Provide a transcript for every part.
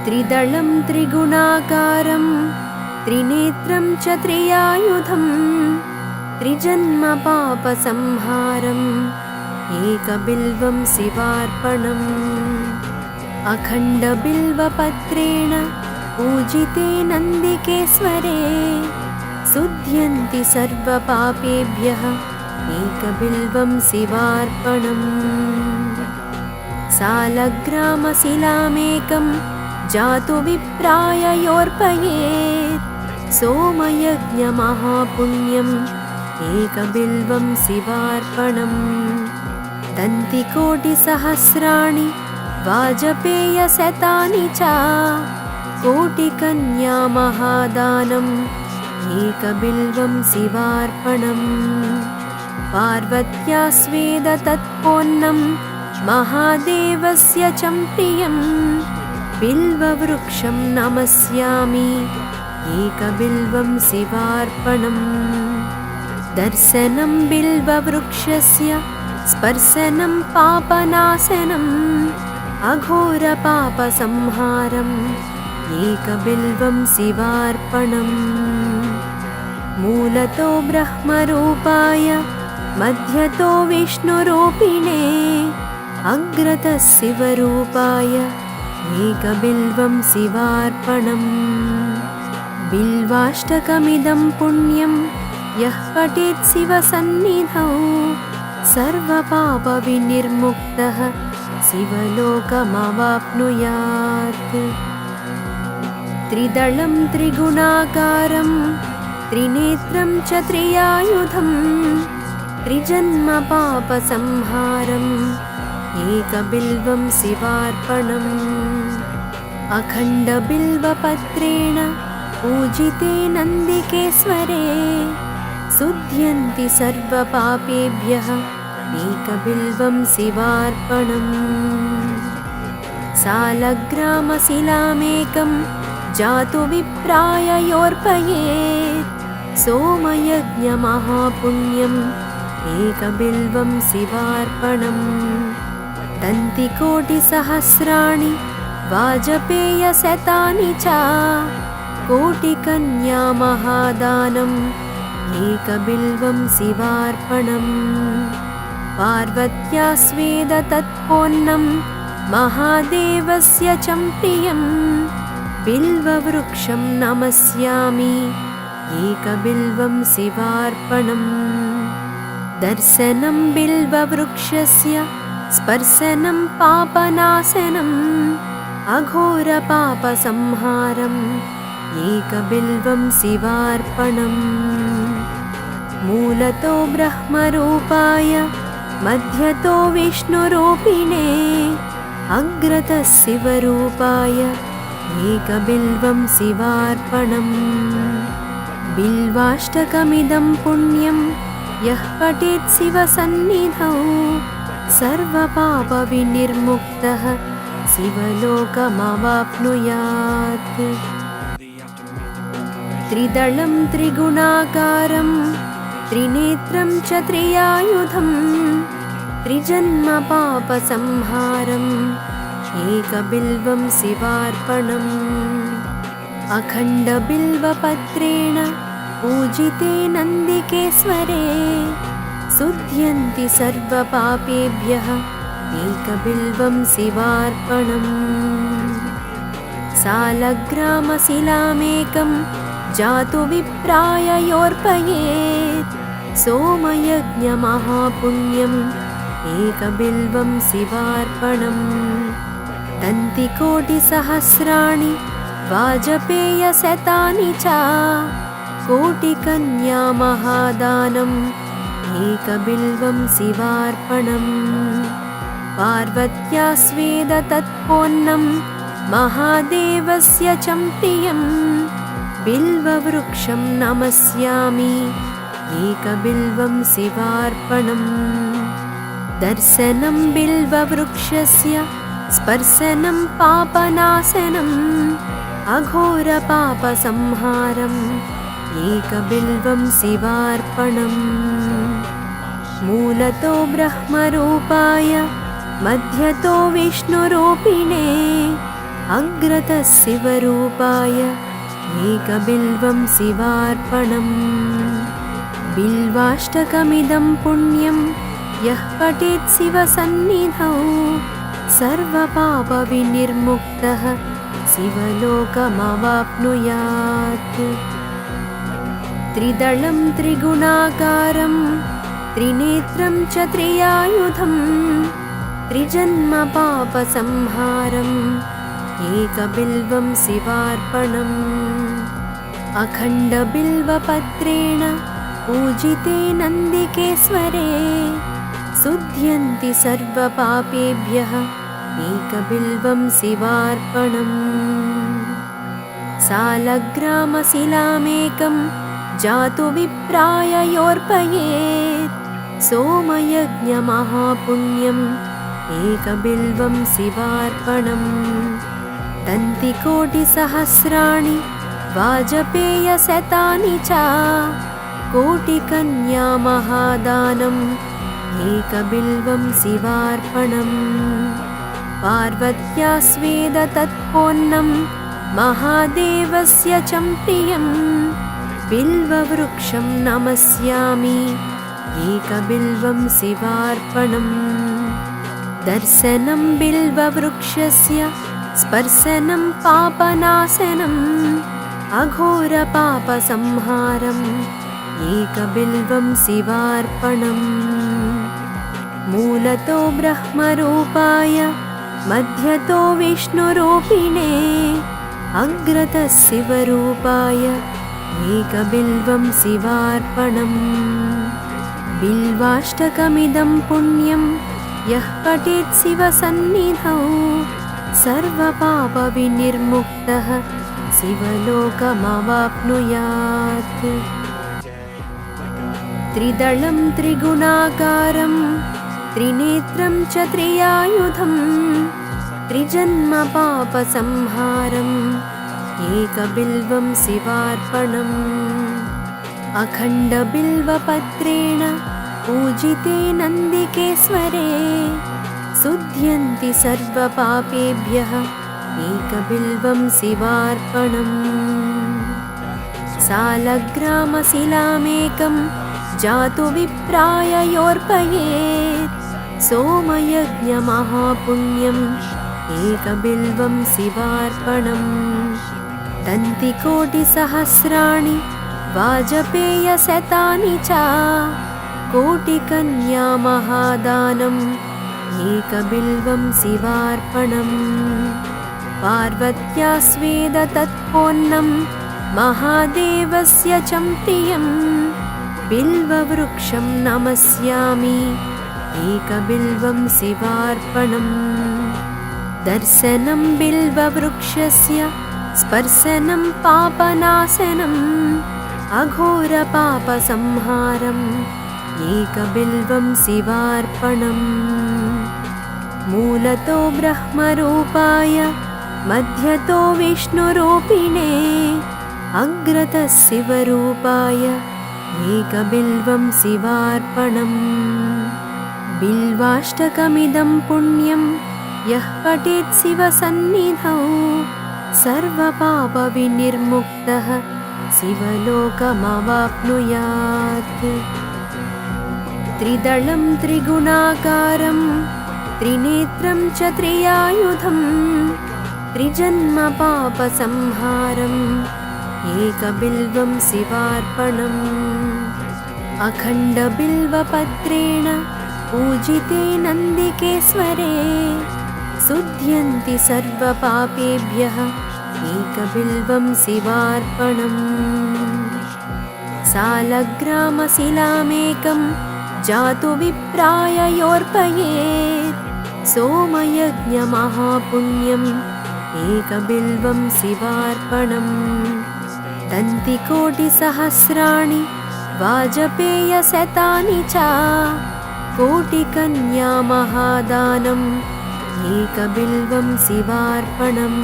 त्रिदलं त्रिगुणाकारं त्रिनेत्रं च त्रियायुधं त्रिजन्मपापसंहारम् एकबिल्वं शिवार्पणम् अखण्डबिल्वपत्रेण पूजिते नन्दिकेश्वरे शुध्यन्ति सर्वपापेभ्यः एकबिल्वं शिवार्पणम् सालग्रामशिलामेकं जातु विप्राय योर्पयेत् सोमयज्ञमहापुण्यम् एकबिल्वं शिवार्पणम् दन्तिकोटिसहस्राणि वाजपेयशतानि च कोटिकन्या महादानम् एकबिल्वं शिवार्पणम् पार्वत्या स्वेदतत्पोन्नं महादेवस्य च प्रियम् बिल्ववृक्षं नमस्यामि एकबिल्वं शिवार्पणम् दर्शनं बिल्ववृक्षस्य स्पर्शनं पापनाशनम् अघोरपापसंहारम् एकबिल्वं शिवार्पणम् मूलतो ब्रह्मरूपाय मध्यतो विष्णुरूपिणे अग्रतः शिवरूपाय एकबिल्वं शिवार्पणम् बिल्वाष्टकमिदं पुण्यं यः पठेत् शिवसन्निधौ सर्वपापविनिर्मुक्तः शिवलोकमवाप्नुयात् त्रिदलं त्रिगुणाकारं त्रिनेत्रं च त्रियायुधं त्रिजन्मपापसंहारम् एकबिल्वं शिवार्पणम् अखण्डबिल्वपत्रेण पूजिते नन्दिकेश्वरे शुध्यन्ति सर्वपापेभ्यः एकबिल्वं शिवार्पणम् सालग्रामशिलामेकं जातु विप्राय योर्पयेत् सोमयज्ञमहापुण्यम् एकबिल्वं शिवार्पणम् दन्तिकोटिसहस्राणि वाजपेयशतानि च कोटिकन्या महादानम् एकबिल्वं शिवार्पणम् पार्वत्या स्वेदतत्पोन्नं महादेवस्य च प्रियम् बिल्ववृक्षं नमस्यामि एकबिल्वं शिवार्पणम् दर्शनं बिल्ववृक्षस्य स्पर्शनं पापनाशनम् अघोरपापसंहारम् एकबिल्वं शिवार्पणम् मूलतो ब्रह्मरूपाय मध्यतो विष्णुरूपिणे अग्रतः शिवरूपाय एकबिल्वं शिवार्पणम् बिल्वाष्टकमिदं पुण्यं यः पठेत् शिवसन्निधौ सर्वपापविनिर्मुक्तः शिवलोकमवाप्नुयात् त्रिदलं त्रिगुणाकारं त्रिनेत्रं च त्रियायुधं त्रिजन्मपापसंहारम् एकबिल्वं शिवार्पणम् अखण्डबिल्वपत्रेण पूजिते नन्दिकेश्वरे शुध्यन्ति सर्वपापेभ्यः एकबिल्वं शिवार्पणम् सालग्रामशिलामेकं जातु विप्राय योर्पयेत् सोमयज्ञमहापुण्यम् एकबिल्वं शिवार्पणम् दन्तिकोटिसहस्राणि वाजपेयशतानि च कोटिकन्या महादानम् एकबिल्वं शिवार्पणम् पार्वत्या स्वेदतत्पोन्नं महादेवस्य च प्रियम् बिल्ववृक्षं नमस्यामि एकबिल्वं शिवार्पणम् दर्शनं बिल्ववृक्षस्य स्पर्शनं पापनाशनम् अघोरपापसंहारम् एकबिल्वं शिवार्पणम् मूलतो ब्रह्मरूपाय मध्यतो विष्णुरूपिणे अग्रतः शिवरूपाय एकबिल्वं शिवार्पणम् बिल्वाष्टकमिदं पुण्यं यः पठेत् शिवसन्निधौ सर्वपापविनिर्मुक्तः शिवलोकमवाप्नुयात्। त्रिदलं त्रिगुणाकारं त्रिनेत्रं च त्रियायुधं त्रिजन्मपापसंहारम् एकबिल्वं शिवार्पणम् अखण्डबिल्वपत्रेण पूजिते नन्दिकेश्वरे शुध्यन्ति सर्वपापेभ्यः एकबिल्वं शिवार्पणम् सालग्रामशिलामेकं जातु विप्राय योर्पयेत् सोमयज्ञमहापुण्यम् एकबिल्वं शिवार्पणम् दन्तिकोटिसहस्राणि वाजपेयशतानि च कोटिकन्यामहादानम् एकबिल्वं शिवार्पणम् पार्वत्या स्वेदतत्पोन्नं महादेवस्य च प्रियम् बिल्ववृक्षं नमस्यामि एकबिल्वं शिवार्पणम् दर्शनं बिल्ववृक्षस्य स्पर्शनं पापनाशनम् अघोरपापसंहारम् एकबिल्वं शिवार्पणम् मूलतो ब्रह्मरूपाय मध्यतो विष्णुरूपिणे अग्रतः शिवरूपाय एकबिल्वं शिवार्पणम् बिल्वाष्टकमिदं पुण्यं यः पठेत् शिवसन्निधौ सर्वपापविनिर्मुक्तः शिवलोकमवाप्नुयात्। त्रिदलं त्रिगुणाकारं त्रिनेत्रं च त्रियायुधं त्रिजन्मपापसंहारम् एकबिल्वं शिवार्पणम् अखण्डबिल्वपत्रेण पूजिते नन्दिकेश्वरे शुध्यन्ति सर्वपापेभ्यः एकबिल्वं शिवार्पणम् सालग्रामशिलामेकं जातु विप्राय योर्पयेत् सोमयज्ञमहापुण्यम् एकबिल्वं शिवार्पणम् दन्तिकोटिसहस्राणि वाजपेयशतानि च कोटिकन्यामहादानम् एकबिल्वं शिवार्पणम् पार्वत्या स्वेदतत्पोन्नं महादेवस्य च प्रियम् बिल्ववृक्षं नमस्यामि एकबिल्वं शिवार्पणम् दर्शनं बिल्ववृक्षस्य स्पर्शनं पापनाशनम् अघोरपापसंहारम् एकबिल्वं शिवार्पणम् मूलतो ब्रह्मरूपाय मध्यतो विष्णुरूपिणे अग्रतः शिवरूपाय एकबिल्वं शिवार्पणम् बिल्वाष्टकमिदं पुण्यं यः पठेत् शिवसन्निधौ सर्वपापविनिर्मुक्तः शिवलोकमवाप्नुयात्। त्रिदलं त्रिगुणाकारं त्रिनेत्रं च त्रियायुधं त्रिजन्मपापसंहारम् एकबिल्वं शिवार्पणम् अखण्डबिल्वपत्रेण पूजिते नन्दिकेश्वरे शुध्यन्ति सर्वपापेभ्यः एकबिल्वं शिवार्पणम् सालग्रामशिलामेकं जातु विप्राय योर्पयेत् सोमयज्ञमहापुण्यम् एकबिल्वं शिवार्पणम् दन्तिकोटिसहस्राणि वाजपेयशतानि च कोटिकन्यामहादानम् एकबिल्वं शिवार्पणम्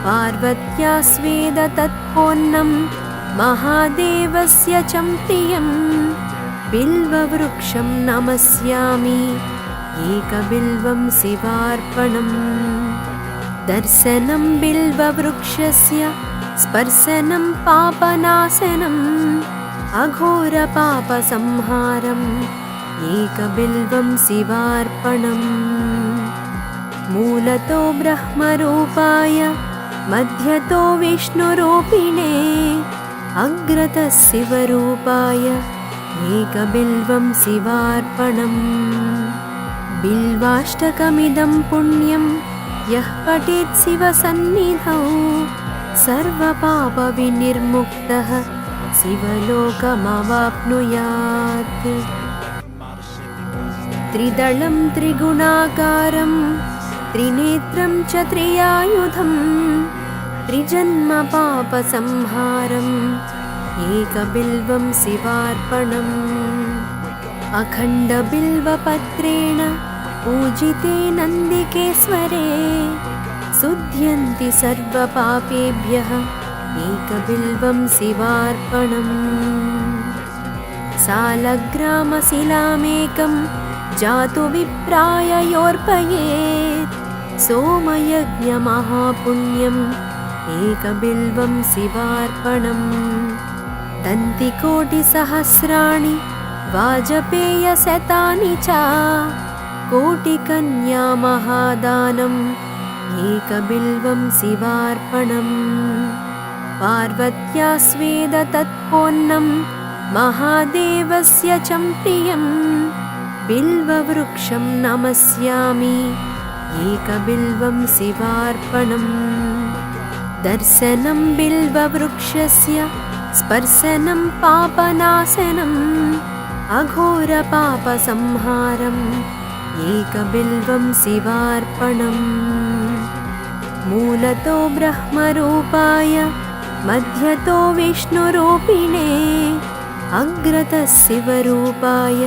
पार्वत्या स्वेदतत्पोन्नं महादेवस्य च प्रियम् बिल्ववृक्षं नमस्यामि एकबिल्वं शिवार्पणम् दर्शनं बिल्ववृक्षस्य स्पर्शनं पापनाशनम् अघोरपापसंहारम् एकबिल्वं शिवार्पणम् मूलतो ब्रह्मरूपाय मध्यतो विष्णुरूपिणे अग्रतः शिवरूपाय एकबिल्वं शिवार्पणम् बिल्वाष्टकमिदं पुण्यं यः पठेत् शिवसन्निधौ सर्वपापविनिर्मुक्तः शिवलोकमवाप्नुयात् त्रिदलं त्रिगुणाकारं त्रिनेत्रं च त्रियायुधं त्रिजन्मपापसंहारम् एकबिल्वं शिवार्पणम् अखण्डबिल्वपत्रेण पूजिते नन्दिकेश्वरे शुध्यन्ति सर्वपापेभ्यः एकबिल्वं शिवार्पणम् सालग्रामशिलामेकं जातु विप्राय योर्पयेत् सोमयज्ञमहापुण्यम् एकबिल्वं शिवार्पणम् दन्तिकोटिसहस्राणि वाजपेयशतानि च कोटिकन्यामहादानम् एकबिल्वं शिवार्पणम् पार्वत्या स्वेदतत्पोन्नं महादेवस्य च प्रियम् बिल्ववृक्षं नमस्यामि एकबिल्वं शिवार्पणम् दर्शनं बिल्ववृक्षस्य स्पर्शनं पापनाशनम् अघोरपापसंहारम् एकबिल्वं शिवार्पणम् मूलतो ब्रह्मरूपाय मध्यतो विष्णुरूपिणे अग्रतः शिवरूपाय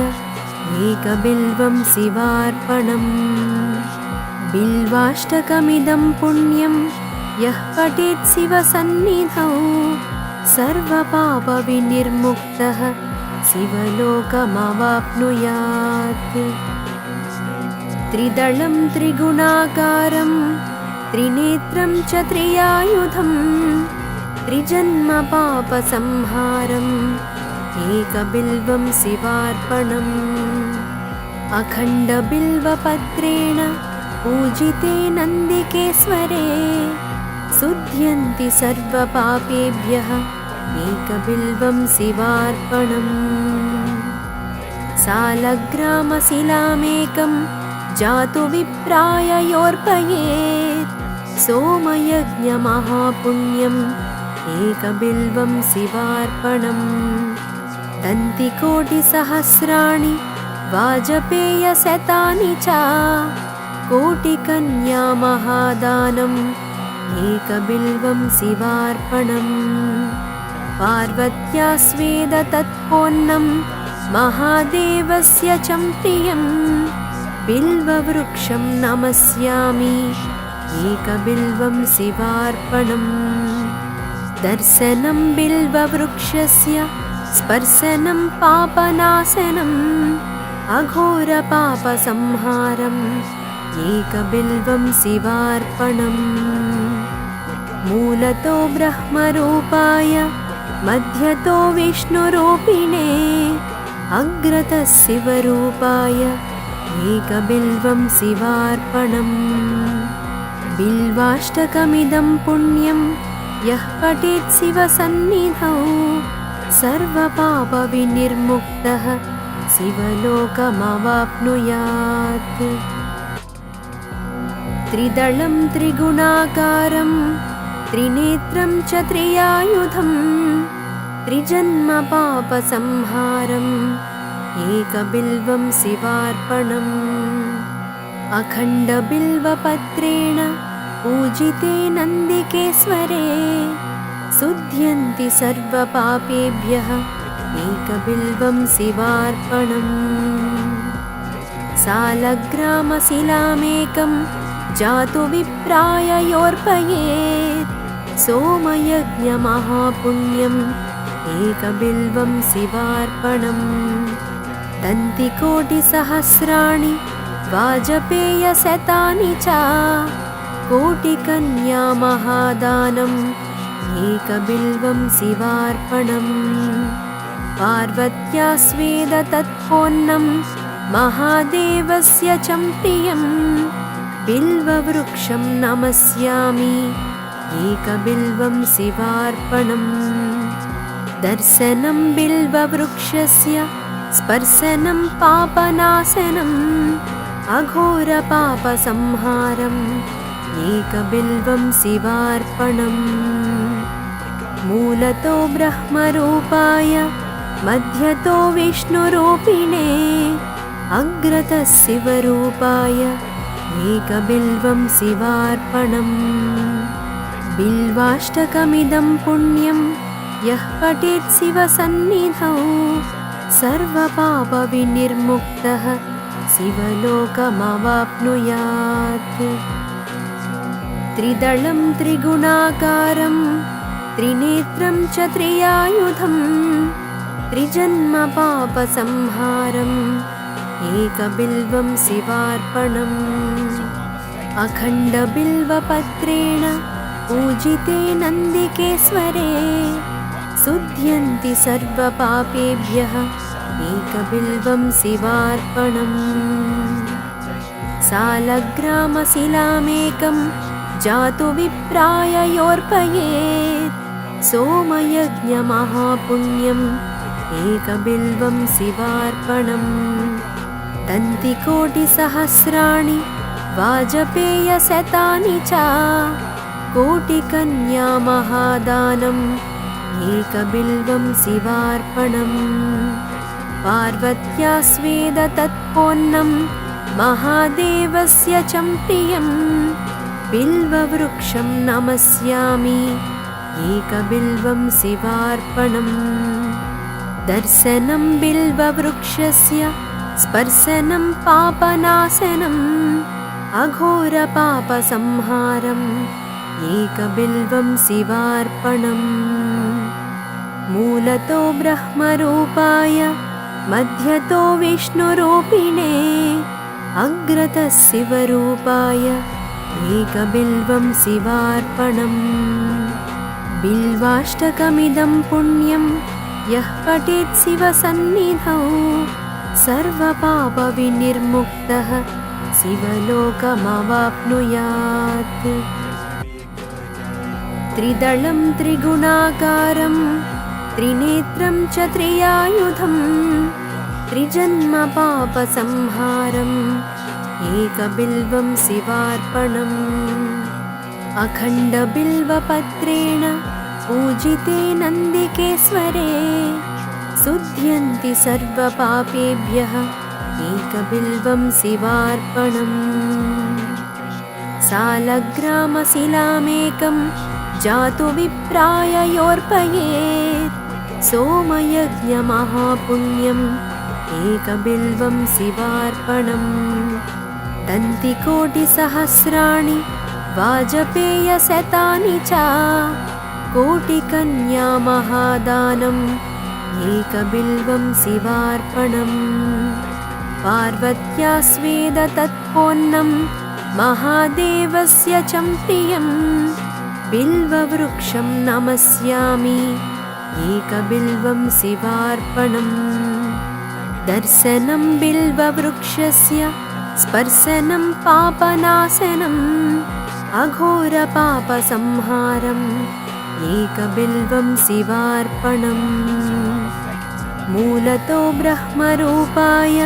एकबिल्वं शिवार्पणम् बिल्वाष्टकमिदं पुण्यं यः पठेत् शिवसन्निधौ सर्वपापविनिर्मुक्तः शिवलोकमवाप्नुयात् त्रिदलं त्रिगुणाकारं त्रिनेत्रं च त्रियायुधं त्रिजन्मपापसंहारम् एकबिल्वं शिवार्पणम् अखण्डबिल्वपत्रेण पूजिते नन्दिकेश्वरे शुध्यन्ति सर्वपापेभ्यः एकबिल्वं शिवार्पणम् सालग्रामशिलामेकं जातु विप्राय योर्पयेत् सोमयज्ञमहापुण्यम् एकबिल्वं शिवार्पणम् दन्तिकोटिसहस्राणि वाजपेयशतानि च कोटिकन्यामहादानम् एकबिल्वं शिवार्पणम् पार्वत्या स्वेदतत्पोन्नं महादेवस्य च प्रियम् बिल्ववृक्षं नमस्यामि एकबिल्वं शिवार्पणम् दर्शनं बिल्ववृक्षस्य स्पर्शनं पापनाशनम् अघोरपापसंहारम् एकबिल्वं शिवार्पणम् मूलतो ब्रह्मरूपाय मध्यतो विष्णुरूपिणे अग्रतः शिवरूपाय एकबिल्वं शिवार्पणम् बिल्वाष्टकमिदं पुण्यं यः पठेत् शिवसन्निधौ सर्वपापविनिर्मुक्तः शिवलोकमवाप्नुयात् त्रिदलं त्रिगुणाकारं त्रिनेत्रं च त्रियायुधं त्रिजन्मपापसंहारम् एकबिल्वं शिवार्पणम् अखण्डबिल्वपत्रेण पूजिते नन्दिकेश्वरे शुध्यन्ति सर्वपापेभ्यः एकबिल्वं शिवार्पणम् सालग्रामशिलामेकं जातु विप्राय योर्पयेत् सोमयज्ञमहापुण्यम् एकबिल्वं शिवार्पणम् दन्तिकोटिसहस्राणि वाजपेयशतानि च कोटिकन्या महादानम् एकबिल्वं शिवार्पणम् पार्वत्या स्वेद तत्पोन्नं महादेवस्य च प्रियं बिल्ववृक्षं नमस्यामि एकबिल्वं शिवार्पणम् दर्शनं बिल्ववृक्षस्य स्पर्शनं पापनाशनम् अघोरपापसंहारम् एकबिल्वं शिवार्पणम् मूलतो ब्रह्मरूपाय मध्यतो विष्णुरूपिणे अग्रतः शिवरूपाय एकबिल्वं शिवार्पणम् बिल्वाष्टकमिदं पुण्यं यः पठेत् शिवसन्निधौ सर्वपापविनिर्मुक्तः शिवलोकमवाप्नुयात् त्रिदलं त्रिगुणाकारं त्रिनेत्रं च त्रियायुधं त्रिजन्मपापसंहारम् एकबिल्वं शिवार्पणम् अखण्डबिल्वपत्रेण पूजिते नन्दिकेश्वरे शुध्यन्ति सर्वपापेभ्यः एकबिल्वं शिवार्पणम् सालग्रामशिलामेकं जातु विप्राय योर्पयेत् सोमयज्ञमहापुण्यम् एकबिल्वं शिवार्पणम् तन्तिकोटिसहस्राणि वाजपेयशतानि च कोटिकन्या महादानम् एकबिल्वं शिवार्पणम् पार्वत्या स्वेद तत्पोन्नं महादेवस्य च प्रियं बिल्ववृक्षं नमस्यामि एकबिल्वं शिवार्पणम् दर्शनं बिल्ववृक्षस्य स्पर्शनं पापनाशनम् अघोरपापसंहारम् एकबिल्वं शिवार्पणम् मूलतो ब्रह्मरूपाय मध्यतो विष्णुरूपिणे अग्रतः शिवरूपाय एकबिल्वं शिवार्पणम् बिल्वाष्टकमिदं पुण्यं यः पठेत् शिवसन्निधौ सर्वपापविनिर्मुक्तः शिवलोकमवाप्नुयात् त्रिदलं त्रिगुणाकारं त्रिनेत्रं च त्रियायुधं त्रिजन्मपापसंहारम् एकबिल्वं शिवार्पणम् अखण्डबिल्वपत्रेण पूजिते नन्दिकेश्वरे शुध्यन्ति सर्वपापेभ्यः एकबिल्वं शिवार्पणम् सालग्रामशिलामेकं जातु विप्राय योर्पयेत् सोमयज्ञमहापुण्यम् एकबिल्वं शिवार्पणम् तन्तिकोटिसहस्राणि वाजपेयशतानि च कोटिकन्या महादानम् एकबिल्वं शिवार्पणम् पार्वत्या स्वेद तत्पोन्नं महादेवस्य च प्रियं बिल्ववृक्षं नमस्यामि एकबिल्वं शिवार्पणम् दर्शनं बिल्ववृक्षस्य स्पर्शनं पापनाशनम् अघोरपापसंहारम् एकबिल्वं शिवार्पणम् मूलतो ब्रह्मरूपाय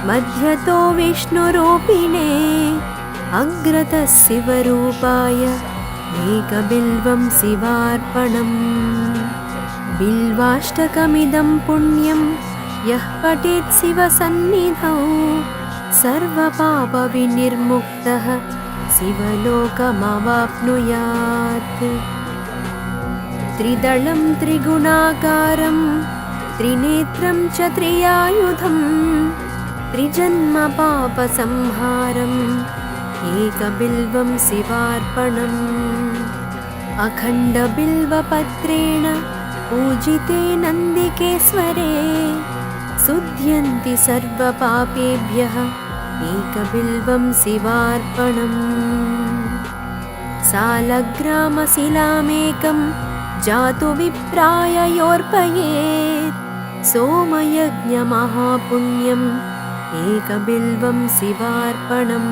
मध्यतो विष्णुरूपिणे अग्रतः शिवरूपाय एकबिल्वं शिवार्पणम् बिल्वाष्टकमिदं पुण्यं यः पठेत् शिवसन्निधौ सर्वपापविनिर्मुक्तः शिवलोकमवाप्नुयात् त्रिदलं त्रिगुणाकारं त्रिनेत्रं च त्रियायुधं त्रिजन्मपापसंहारम् एकबिल्वं शिवार्पणम् अखण्डबिल्वपत्रेण पूजिते नन्दिकेश्वरे शुध्यन्ति सर्वपापेभ्यः एकबिल्वं शिवार्पणम् सालग्रामशिलामेकं जातु विप्राय योर्पयेत् सोमयज्ञमहापुण्यम् एकबिल्वं शिवार्पणम्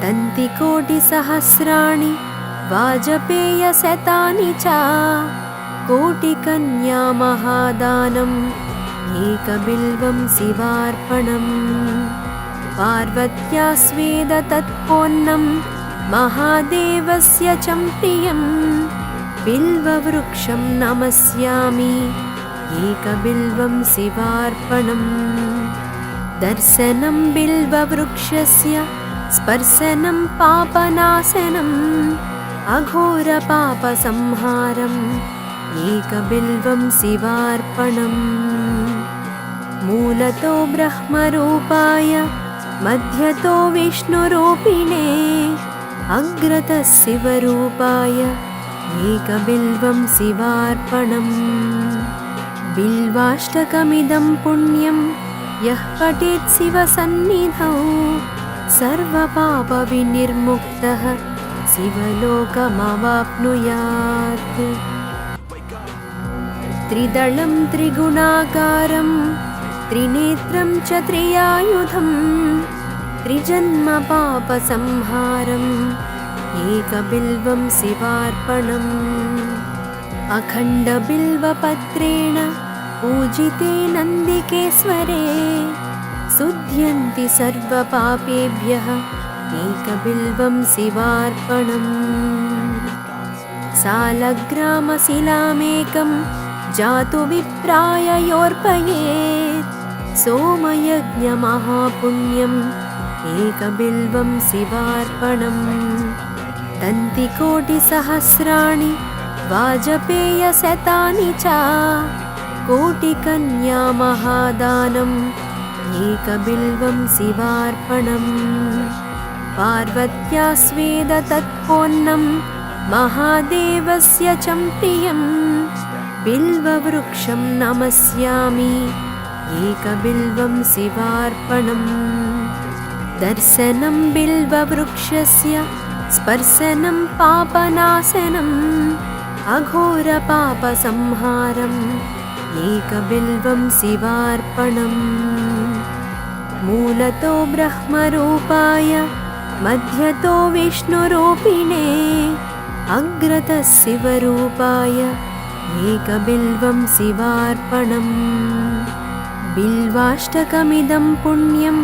दन्तिकोटिसहस्राणि वाजपेयशतानि च कोटिकन्या महादानम् एकबिल्वं शिवार्पणम् पार्वत्या स्वेद तत्पोन्नं महादेवस्य च प्रियं बिल्ववृक्षं नमस्यामि एकबिल्वं शिवार्पणम् दर्शनं बिल्ववृक्षस्य स्पर्शनं पापनाशनम् अघोरपापसंहारम् एकबिल्वं शिवार्पणम् मूलतो ब्रह्मरूपाय मध्यतो विष्णुरूपिणे अग्रतः शिवरूपाय एकबिल्वं शिवार्पणम् बिल्वाष्टकमिदं पुण्यं यः पठेत् शिवसन्निधौ सर्वपापविनिर्मुक्तः शिवलोकमवाप्नुयात् त्रिदलं त्रिगुणाकारं त्रिनेत्रं च त्रियायुधं त्रिजन्मपापसंहारम् एकबिल्वं शिवार्पणम् अखण्डबिल्वपत्रेण पूजिते नन्दिकेश्वरे शुध्यन्ति सर्वपापेभ्यः एकबिल्वं शिवार्पणम् सालग्रामशिलामेकं जातु विप्राय योर्पयेत् सोमयज्ञमहापुण्यम् एकबिल्वं शिवार्पणम् दन्तिकोटिसहस्राणि वाजपेयशतानि च कोटिकन्या महादानम् एकबिल्वं शिवार्पणम् पार्वत्या स्वेद तत्पोन्नं महादेवस्य च प्रियं बिल्ववृक्षं नमस्यामि एकबिल्वं शिवार्पणम् दर्शनं बिल्ववृक्षस्य स्पर्शनं पापनाशनम् अघोरपापसंहारम् एकबिल्वं शिवार्पणम् मूलतो ब्रह्मरूपाय मध्यतो विष्णुरूपिणे अग्रतः शिवरूपाय एकबिल्वं शिवार्पणम् बिल्वाष्टकमिदं पुण्यं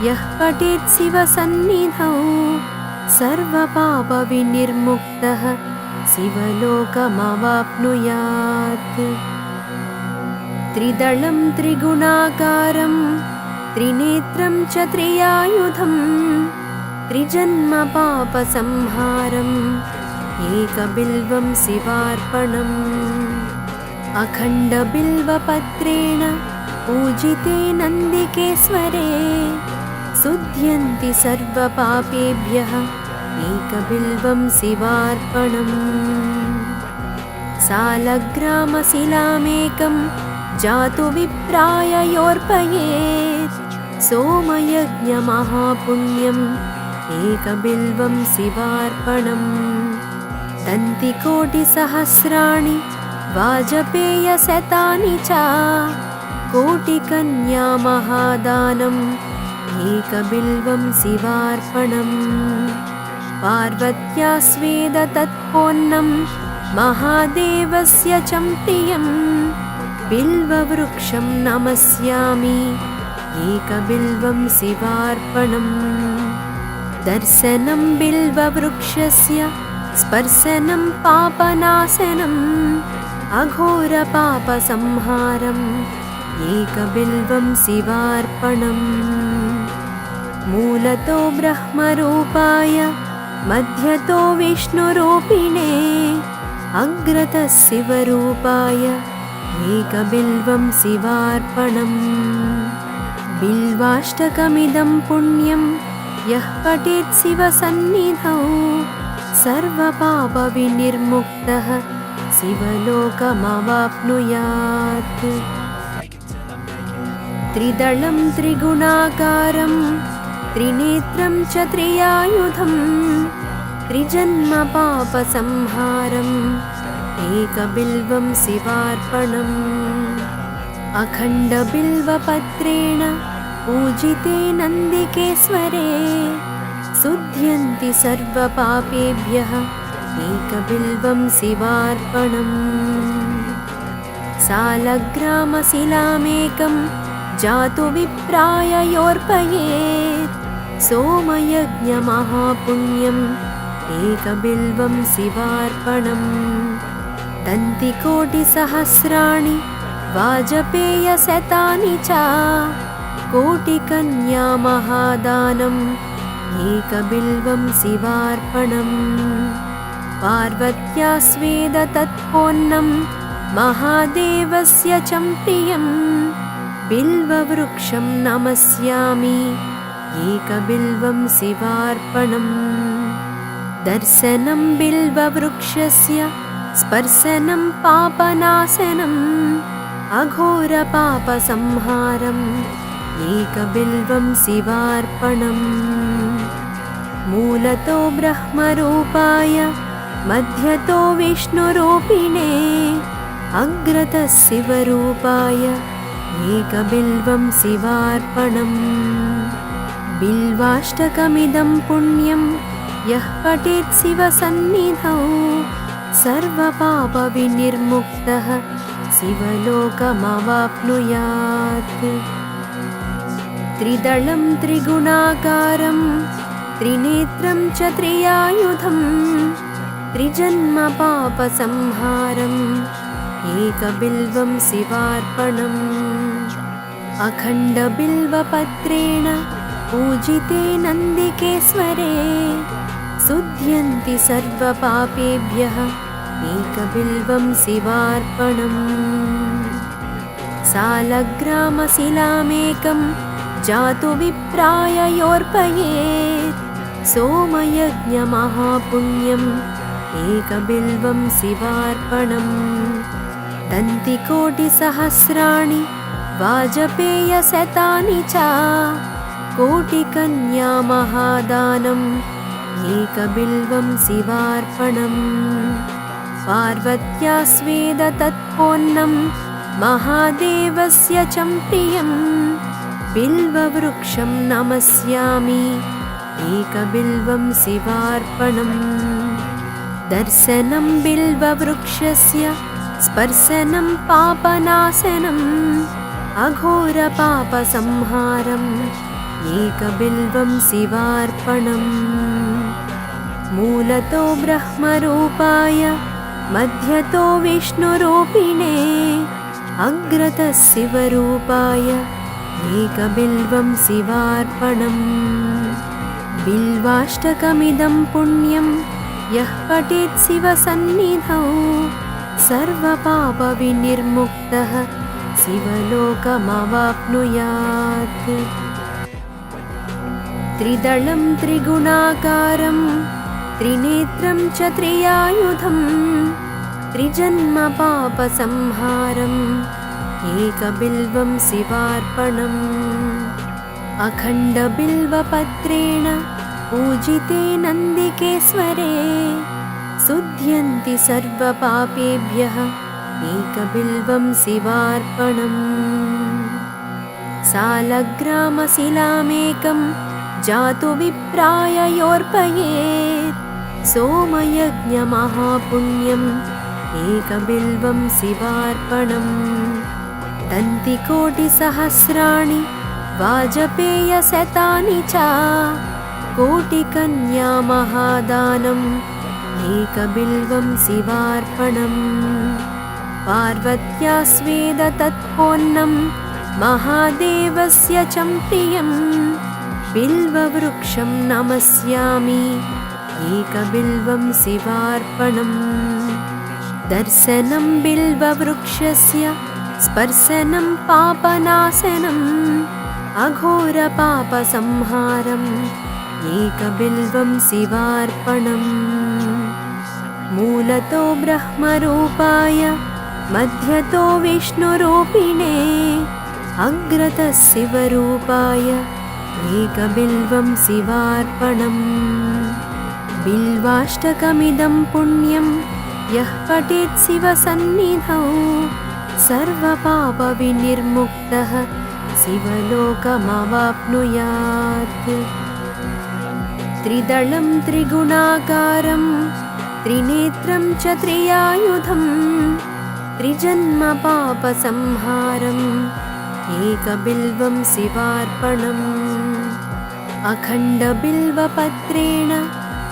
यः पठेत् शिवसन्निधौ सर्वपापविनिर्मुक्तः शिवलोकमवाप्नुयात् त्रिदलं त्रिगुणाकारं त्रिनेत्रं च त्रियायुधं त्रिजन्मपापसंहारम् एकबिल्वं शिवार्पणम् अखण्डबिल्वपत्रेण पूजिते नन्दिकेश्वरे शुध्यन्ति सर्वपापेभ्यः एकबिल्वं शिवार्पणम् सालग्रामशिलामेकं जातु विप्राय योर्पयेत् सोमयज्ञमहापुण्यम् एकबिल्वं शिवार्पणम् दन्तिकोटिसहस्राणि वाजपेयशतानि च कोटिकन्या महादानम् एकबिल्वं शिवार्पणम् पार्वत्या स्वेद तत्पोन्नं महादेवस्य च प्रियं बिल्ववृक्षं नमस्यामि एकबिल्वं शिवार्पणम् दर्शनं बिल्ववृक्षस्य स्पर्शनं पापनाशनम् अघोरपापसंहारम् एकबिल्वं शिवार्पणम् मूलतो ब्रह्मरूपाय मध्यतो विष्णुरूपिणे अग्रतः शिवरूपाय एकबिल्वं शिवार्पणम् बिल्वाष्टकमिदं पुण्यं यः पठेत् शिवसन्निधौ सर्वपापविनिर्मुक्तः शिवलोकमवाप्नुयात् त्रिदलं त्रिगुणाकारं त्रिनेत्रं च त्रियायुधं त्रिजन्मपापसंहारम् एकबिल्वं शिवार्पणम् अखण्डबिल्वपत्रेण पूजिते नन्दिकेश्वरे शुध्यन्ति सर्वपापेभ्यः एकबिल्वं शिवार्पणम् सालग्रामशिलामेकं जातु विप्राय योर्पयेत् सोमयज्ञमहापुण्यम् एकबिल्वं शिवार्पणम् दन्तिकोटिसहस्राणि वाजपेयशतानि च कोटिकन्यामहादानम् एकबिल्वं शिवार्पणम् पार्वत्या स्वेदतत्पोन्नं महादेवस्य च प्रियम् बिल्ववृक्षं नमस्यामि एकबिल्वं शिवार्पणम् दर्शनं बिल्ववृक्षस्य स्पर्शनं पापनाशनम् अघोरपापसंहारम् एकबिल्वं शिवार्पणम् मूलतो ब्रह्मरूपाय मध्यतो विष्णुरूपिणे अग्रतः शिवरूपाय एकबिल्वं शिवार्पणम् बिल्वाष्टकमिदं पुण्यं यः पठेत् शिवसन्निधौ सर्वपापविनिर्मुक्तः शिवलोकमवाप्नुयात् त्रिदलं त्रिगुणाकारं त्रिनेत्रं च त्रियायुधं त्रिजन्मपापसंहारम् एकबिल्वं शिवार्पणम् अखण्डबिल्वपत्रेण पूजिते नन्दिकेश्वरे शुध्यन्ति सर्वपापेभ्यः एकबिल्वं शिवार्पणम् सालग्रामशिलामेकं जातु विप्राय योर्पयेत् सोमयज्ञमहापुण्यम् एकबिल्वं शिवार्पणम् दन्तिकोटिसहस्राणि वाजपेयशतानि च कोटिकन्यामहादानम् एकबिल्वं शिवार्पणम् पार्वत्या स्वेदतत्पोन्नं महादेवस्य च प्रियम् बिल्ववृक्षं नमस्यामि एकबिल्वं शिवार्पणम् दर्शनं बिल्ववृक्षस्य स्पर्शनं पापनाशनम् अघोरपापसंहारम् एकबिल्वं शिवार्पणम् मूलतो ब्रह्मरूपाय मध्यतो विष्णुरूपिणे अग्रतः शिवरूपाय एकबिल्वं शिवार्पणम् बिल्वाष्टकमिदं पुण्यं यः पठेत् शिवसन्निधौ सर्वपापविनिर्मुक्तः शिवलोकमवाप्नुयात् त्रिदलं त्रिगुणाकारं त्रिनेत्रं च त्रियायुधं त्रिजन्मपापसंहारम् एकबिल्वं शिवार्पणम् अखण्डबिल्वपत्रेण पूजिते नन्दिकेश्वरे शुध्यन्ति सर्वपापेभ्यः एकबिल्वं शिवार्पणम् सालग्रामशिलामेकं जातु विप्राय योर्पयेत् सोमयज्ञमहापुण्यम् एकबिल्वं शिवार्पणम् दन्तिकोटिसहस्राणि वाजपेयशतानि च कोटिकन्यामहादानम् एकबिल्वं शिवार्पणम् पार्वत्या स्वेदतत्पोन्नं महादेवस्य च प्रियम् बिल्ववृक्षं नमस्यामि एकबिल्वं शिवार्पणम् दर्शनं बिल्ववृक्षस्य स्पर्शनं पापनाशनम् अघोरपापसंहारम् एकबिल्वं शिवार्पणम् मूलतो ब्रह्मरूपाय मध्यतो विष्णुरूपिणे अग्रतः शिवरूपाय एकबिल्वं शिवार्पणम् बिल्वाष्टकमिदं पुण्यं यः पठेत् शिवसन्निधौ सर्वपापविनिर्मुक्तः शिवलोकमवाप्नुयात्। त्रिदलं त्रिगुणाकारं त्रिनेत्रं च त्रियायुधं त्रिजन्मपापसंहारम् एकबिल्वं शिवार्पणम्। अखण्डबिल्वपत्रेण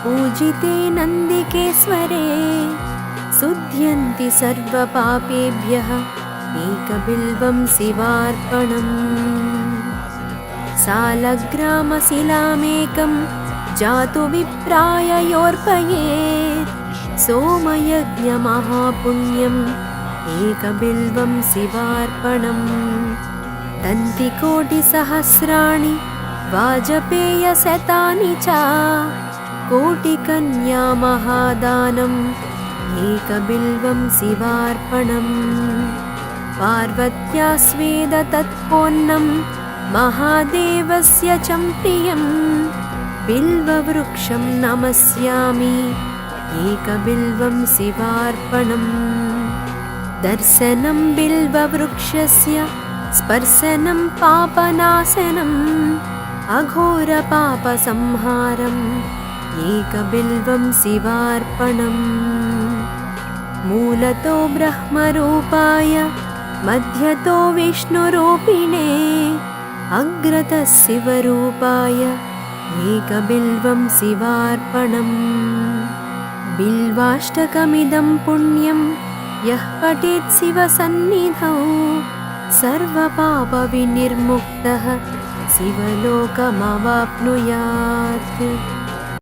पूजिते नन्दिकेश्वरे शुध्यन्ति सर्वपापेभ्यः एकबिल्वं शिवार्पणम्। सालग्रामशिलामेकं जातु विप्राय योऽर्पयेत् सोमयज्ञमहापुण्यम् एकबिल्वं शिवार्पणम्। दन्तिकोटिसहस्राणि वाजपेयशतानि च कोटिकन्या महादानम् एकबिल्वं शिवार्पणम्। पार्वत्या स्वेदतत्पोन्नं महादेवस्य च प्रियं बिल्ववृक्षं नमस्यामि एकबिल्वं शिवार्पणम्। दर्शनं बिल्ववृक्षस्य स्पर्शनं पापनाशनम् अघोरपापसंहारम् एकबिल्वं शिवार्पणम्। मूलतो ब्रह्मरूपाय मध्यतो विष्णुरूपिणे अग्रतः शिवरूपाय एकबिल्वं शिवार्पणम्। बिल्वाष्टकमिदं पुण्यं यः पठेत् शिवसन्निधौ सर्वपापविनिर्मुक्तः शिवलोकमवाप्नुयात्।